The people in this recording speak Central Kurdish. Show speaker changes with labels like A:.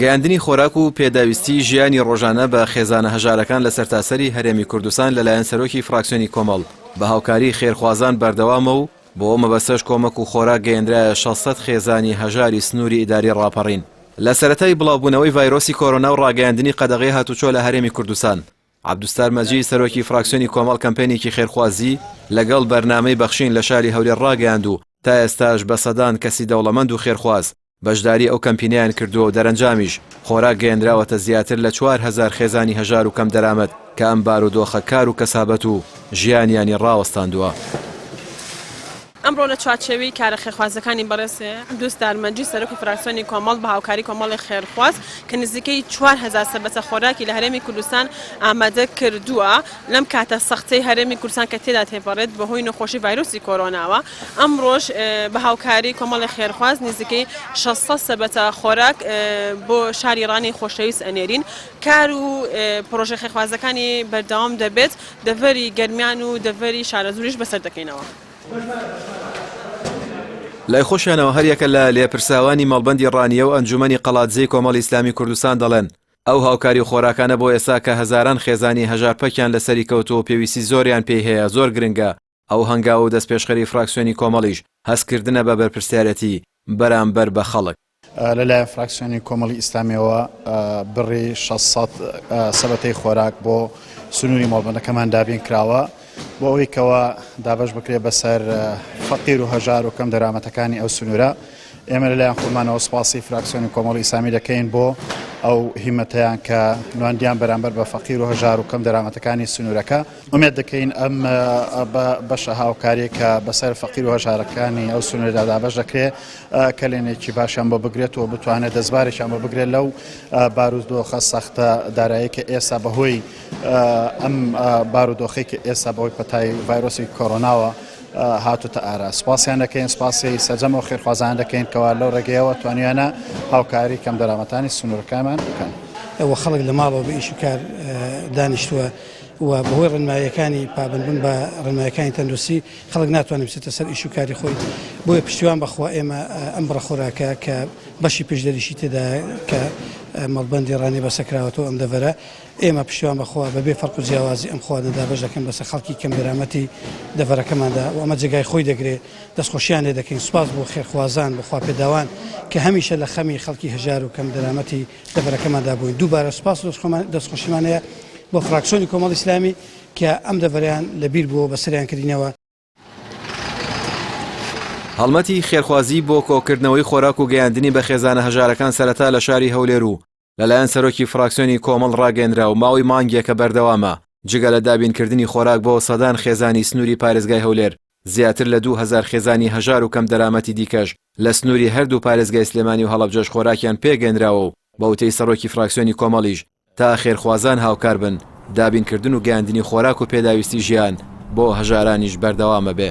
A: گەیاندنی خۆراک و پێداویستی ژیانی ڕۆژانە بە خێزانە هەژارەکان لە سەرتاسەری هەرێمی کوردستان لەلایەن سەرۆکی فراکسیۆنی کۆمەڵ بە هاوکاری خێرخوازان بەردەوامە و بۆ مەبەستەش کۆمەک و خۆراک گەیەندرایە 600 خێزانی هەژاری سنووری ئیداری ڕاپەڕین. لە سەرەتای بڵاوبوونەوەی ڤایرۆسی کۆرۆنا و ڕاگەیاندنی قەدەغەی هاتوچۆ لە هەرێمی کوردستان، عەبدوستار مەجید سەرۆکی فراکسیۆنی کۆمەڵ کەمپێنێکی خێرخوازی لەگەڵ بەرنامەی بەخشین لە شاری هەولێر ڕاگەیاند و تا ئێستاش بە سەدان کەسی دەوڵەمەند و خێرخواز بەشداری ئەو کەمپینیان کردووە و دەرەنجامیش خۆراک گەیەندراوەتە زیاتر لە 4000 خێزانی هەژار و کەم دەرامەت کە ئەم بارودۆخە کار و کەسابەت و ژیانیانی ڕاوەستاندووە.
B: ئەمڕۆ لە چوارچێوەی کارە خێرخوازەکانی بەڕێسێ عەبدوستار مەجید سەرۆکی فراکسیۆنی کۆمەڵ بە هاوکاری کۆمەڵی خێرخواز کە نزیکەی 4000 سەربەچە خۆراکی لە هەرێمی کوردستان ئامادە کردووە لەم کاتە سەختەی هەرێمی کوردستان کە تێدا تێپەڕێت بەهۆی نەخۆشی ڤایرۆسی کۆرۆناوە. ئەمڕۆژ بە هاوکاری کۆمەڵی خێرخواز نزیکەی 600 سەربەچە خۆراک بۆ شاری ڕانی خۆشەویست ئەنێرین. کار و پرۆژە خێرخوازەکانی بەردەوام دەبێت، دەڤەری گەرمیان و دەڤەری شارەزوریش بەسەر دەکەینەوە.
A: لای خۆشیانەوە هەریەکە لە لێپرساوانی مەڵبەندی ڕانیە و ئەنجومەنی قەڵاتجەی کۆمەڵی ئیسلامی کوردستان دەڵێن ئەو هاوکاری خۆراکانە بۆ ئێستا کە هەزاران خێزانی هەژارپەکیان لەسەری کەوتووە پێویستی زۆریان پێی هەیە زۆر گرنگە. ئەو هەنگاو و دەستپێشخەری فراکسیۆنی کۆمەڵیش هەستکردنە بە بەرپرسیارەتی بەرامبەر بە خەڵک.
C: لەلایەن فراکسیۆنی کۆمەڵی ئیسلامیەوە بڕی 600 سەبەتەی خۆراک بۆ سنووری مەڵبەندەکەمان دابین کراوە بۆ ئەوەی کەوە دابەش بکرێت بەسەر فەقیر و هەژار و کەم دەرامەتەکانی ئەو سنوورە. ئێمە لەلایەن خۆمانەوە سوپاسی فراکسیۆنی کۆمەڵی ئیسلامی دەکەین بۆ ئەو هیمەتیان کە نواندیان بەرامبەر بە فەقیر و هەژار و کەم دەرامەتەکانی سنوورەکە. ئومێد دەکەین ئەم بەشە هاوکاری کە بەسەر فەقیر و هەژارەکانی ئەو سنوورەدا دابەش دەکرێت کەلێنێکی باشیان بۆ بگرێت و بتوانێت دەستبارێکیان بۆ بگرێت لەو بارودۆخە سەختە دارایی کە ئێستا بەهۆی ئەم بارودۆخەی کە ئێستا بەهۆی پەتای ڤایرۆسی کۆرۆناوە هاتوتە ئارا. سپاسیان دەکەین، سپاسی سەرجەم و خێرخوازان دەکەین کەوا لەو ڕێگەیەوە توانیانە هاوکاری کەم دەرامەتانی سنوورەکەمان بکەن.
D: ئەوە خەڵک لە ماڵەوە بە ئیش و کار دانیشتووە و بەهۆی ڕێنماییەکانی پابندبوون بە ڕێنماییەکانی تەندروستی خەڵک ناتوانێت بچێتە سەر ئیش و کاری خۆی. بۆیە پشتیوان بەخوا ئێمە ئەم بڕە خۆراکە کە بەشی پشدەریشی تێدا کە مەڵبەندی ڕانی بەسەکراوەتەوە ئەم دەڤەرە ئێمە پشتیوان بەخوا بەبێ فەرق و جیاوازی ئەم خواردنەدا بەش دەکەن بەسەر خەڵکی کەم دەرامەتی دەڤەرەکەماندا و ئەمە جێگای خۆی دەگرێت دەستخۆشیان لێ دەکەین. سوپاس بۆ خێرخوازان بەخوا پێداوان کە هەمیشە لە خەمی خەڵکی هەژار و کەم دەرامەتی دەڤەرەکەماندا بووین. دووبارە سوپاس دەستخۆشیمان هەیە بۆ فراکسیۆنی کۆمەڵی ئیسلامی کە ئەم دەڤەریان لەبیر بووە بەسەریان کردینەوە.
A: هەڵمەتی خێرخوازی بۆ کۆکردنەوەی خۆراک و گەیاندنی بە خێزانە هەژارەکان سەرەتا لە شاری هەولێر و لەلایەن سەرۆکی فراکسیۆنی کۆمەڵ ڕاگەیەندرا و ماوەی مانگێکە بەردەوامە جگە لە دابینکردنی خۆراک بۆ سەدان خێزانی سنووری پارێزگای هەولێر زیاتر لە 2000 خێزانی هەژار و کەم دەرامەتی دیکەش لە سنووری هەردوو پارێزگای سلێمانی و هەڵەبجەش خۆراکیان پێگەێنراوە و بە وتەی سەرۆکی فراکسیۆنی کۆمەڵیش تا خێرخوازان هاوکار بن دابینکردن و گەیاندنی خۆراک و پێداویستی ژیان بۆ هەژارانیش بەردەوامە بێ.